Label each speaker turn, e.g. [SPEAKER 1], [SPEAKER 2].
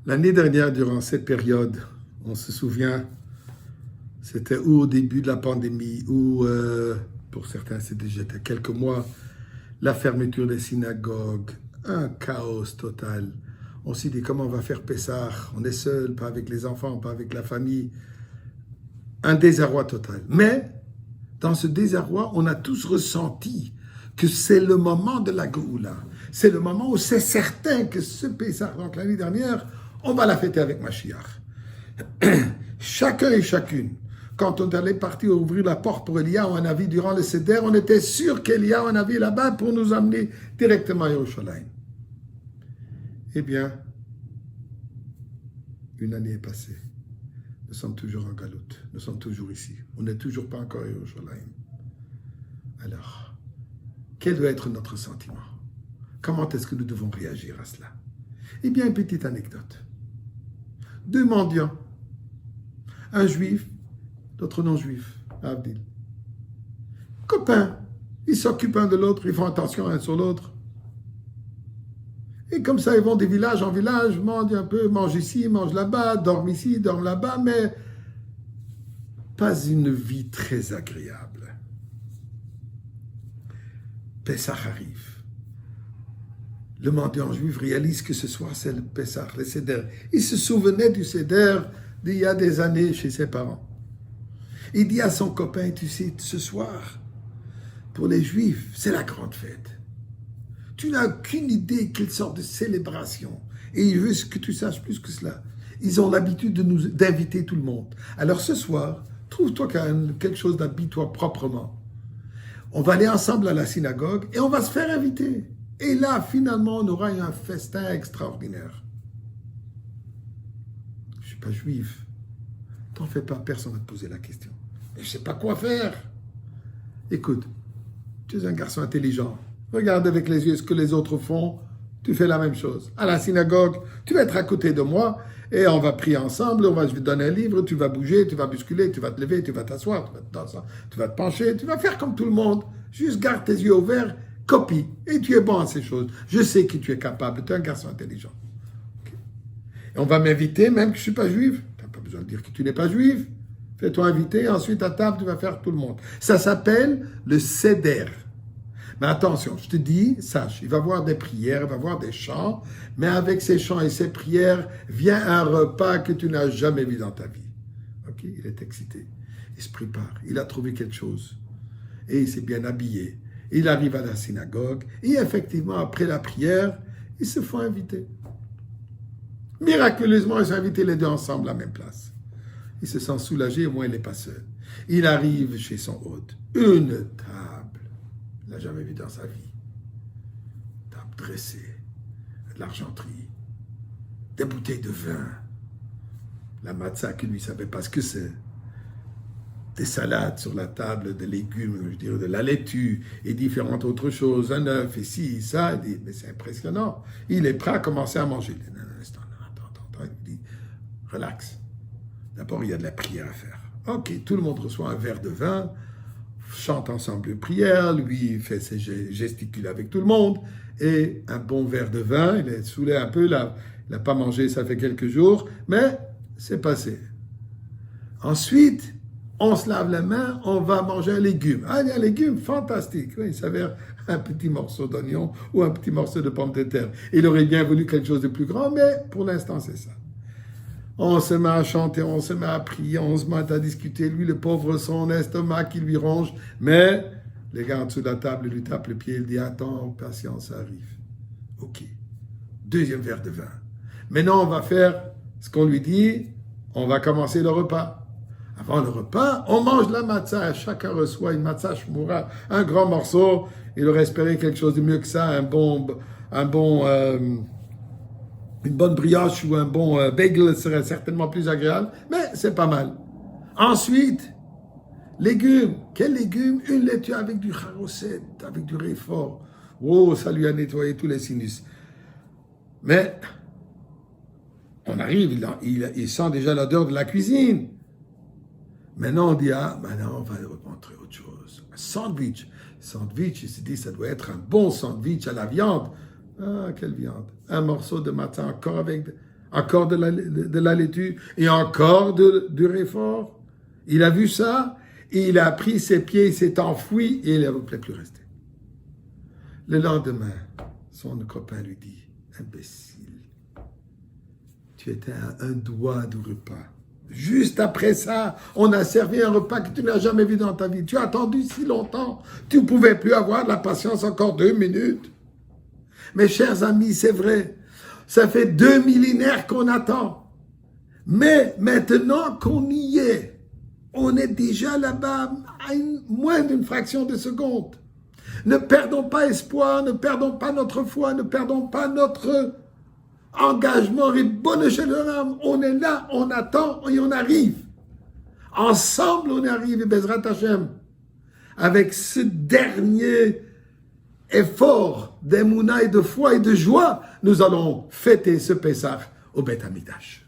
[SPEAKER 1] L'année dernière, durant cette période, on se souvient, c'était ou au début de la pandémie, ou pour certains, c'était déjà quelques mois, la fermeture des synagogues, un chaos total. On s'est dit comment on va faire Pessah, on est seul, pas avec les enfants, pas avec la famille, un désarroi total. Mais dans ce désarroi, on a tous ressenti que c'est le moment de la Géoula. C'est le moment où c'est certain que ce Pessah, donc l'année dernière, on va la fêter avec Mashiach. Chacun et chacune, quand on allait partir ouvrir la porte pour Eliyahu Hanavi durant le Seder, on était sûr qu'Eliyahu Hanavi est là-bas pour nous amener directement à Yerushalayim. Eh bien, une année est passée. Nous sommes toujours en galoute. Nous sommes toujours ici. On n'est toujours pas encore à Yerushalayim. Alors, quel doit être notre sentiment? Comment est-ce que nous devons réagir à cela? Eh bien, une petite anecdote. Deux mendiants. Un juif, l'autre non-juif, Abdil. Copains. Ils s'occupent un de l'autre, ils font attention un sur l'autre. Et comme ça, ils vont de village en village, mangent un peu, mangent ici, mangent là-bas, dorment ici, dorment là-bas, mais pas une vie très agréable. Pessah arrive. Le mendiant juif réalise que ce soir, c'est le Pessah, le Seder. Il se souvenait du Seder d'il y a des années chez ses parents. Il dit à son copain, tu sais, ce soir, pour les Juifs, c'est la grande fête. Tu n'as aucune idée quelle sorte de célébration. Et il veut que tu saches plus que cela. Ils ont l'habitude d'inviter tout le monde. Alors ce soir, trouve-toi quelque chose d'habille-toi proprement. On va aller ensemble à la synagogue et on va se faire inviter. Et là, finalement, on aura un festin extraordinaire. Je ne suis pas juif. T'en fais pas, personne ne va te poser la question. Mais je ne sais pas quoi faire. Écoute, tu es un garçon intelligent. Regarde avec les yeux ce que les autres font. Tu fais la même chose. À la synagogue, tu vas être à côté de moi et on va prier ensemble. Je vais te donner un livre, tu vas bouger, tu vas bousculer, tu vas te lever, tu vas t'asseoir, tu vas te pencher, tu vas faire comme tout le monde. Juste garde tes yeux ouverts, copie. Et tu es bon à ces choses. Je sais que tu es capable. Tu es un garçon intelligent. Okay. Et on va m'inviter, même que je ne suis pas juif. Tu n'as pas besoin de dire que tu n'es pas juif. Fais-toi inviter, ensuite à table, tu vas faire tout le monde. Ça s'appelle le Seder. Mais attention, je te dis, sache, il va y avoir des prières, il va y avoir des chants, mais avec ces chants et ces prières, vient un repas que tu n'as jamais vu dans ta vie. Ok, il est excité, il se prépare, il a trouvé quelque chose, et il s'est bien habillé. Il arrive à la synagogue, et effectivement, après la prière, ils se font inviter. Miraculeusement, ils sont invités les deux ensemble à la même place. Il se sent soulagé, au moins il n'est pas seul. Il arrive chez son hôte, une table. Il n'a jamais vu dans sa vie. Table dressée, de l'argenterie, des bouteilles de vin, la matzah qui lui ne savait pas ce que c'est, des salades sur la table, des légumes, je dirais de la laitue et différentes autres choses, un œuf et ci, ça. Il dit, mais c'est impressionnant. Il est prêt à commencer à manger. Il dit, attends. Il dit, relax. D'abord, il y a de la prière à faire. Ok, tout le monde reçoit un verre de vin, chante ensemble une prière, lui fait ses gesticule avec tout le monde, et un bon verre de vin, il est saoulé un peu, il n'a pas mangé, ça fait quelques jours, mais c'est passé. Ensuite, on se lave les mains, on va manger un légume. Ah, il y a un légume fantastique. Oui, il s'avère un petit morceau d'oignon ou un petit morceau de pomme de terre. Il aurait bien voulu quelque chose de plus grand, mais pour l'instant, c'est ça. On se met à chanter, on se met à prier, on se met à discuter. Lui, le pauvre, son estomac qui lui ronge. Mais les gars en dessous de la table lui tapent le pied. Il dit, attends, patience, ça arrive. Ok. Deuxième verre de vin. Maintenant, on va faire ce qu'on lui dit. On va commencer le repas. Avant le repas, on mange la matzah. Chacun reçoit une matzah shmoura, un grand morceau. Il aurait espéré quelque chose de mieux que ça, une bonne brioche ou un bon bagel serait certainement plus agréable, mais c'est pas mal. Ensuite, légumes. Quels légumes? Une laitue avec du charoset, avec du riz fort. Oh, ça lui a nettoyé tous les sinus. Mais, on arrive, il sent déjà l'odeur de la cuisine. Maintenant, on dit, maintenant, on va montrer autre chose. Un sandwich. Sandwich, il se dit, ça doit être un bon sandwich à la viande. Ah, quelle viande. Un morceau de matin encore avec encore de la laitue et encore du réfort. Il a vu ça, et il a pris ses pieds, il s'est enfoui et il ne voulait plus rester. Le lendemain, son copain lui dit, imbécile, tu étais à un doigt du repas. Juste après ça, on a servi un repas que tu n'as jamais vu dans ta vie. Tu as attendu si longtemps, tu ne pouvais plus avoir de la patience encore 2 minutes. Mes chers amis, c'est vrai, ça fait 2 millénaires qu'on attend. Mais maintenant qu'on y est, on est déjà là-bas à moins d'une fraction de seconde. Ne perdons pas espoir, ne perdons pas notre foi, ne perdons pas notre engagement. On est là, on attend et on arrive. Ensemble, on arrive, et Bezrat Hashem, avec ce dernier effort d'émouna et de foi et de joie, nous allons fêter ce Pessah au Beth Amikdash.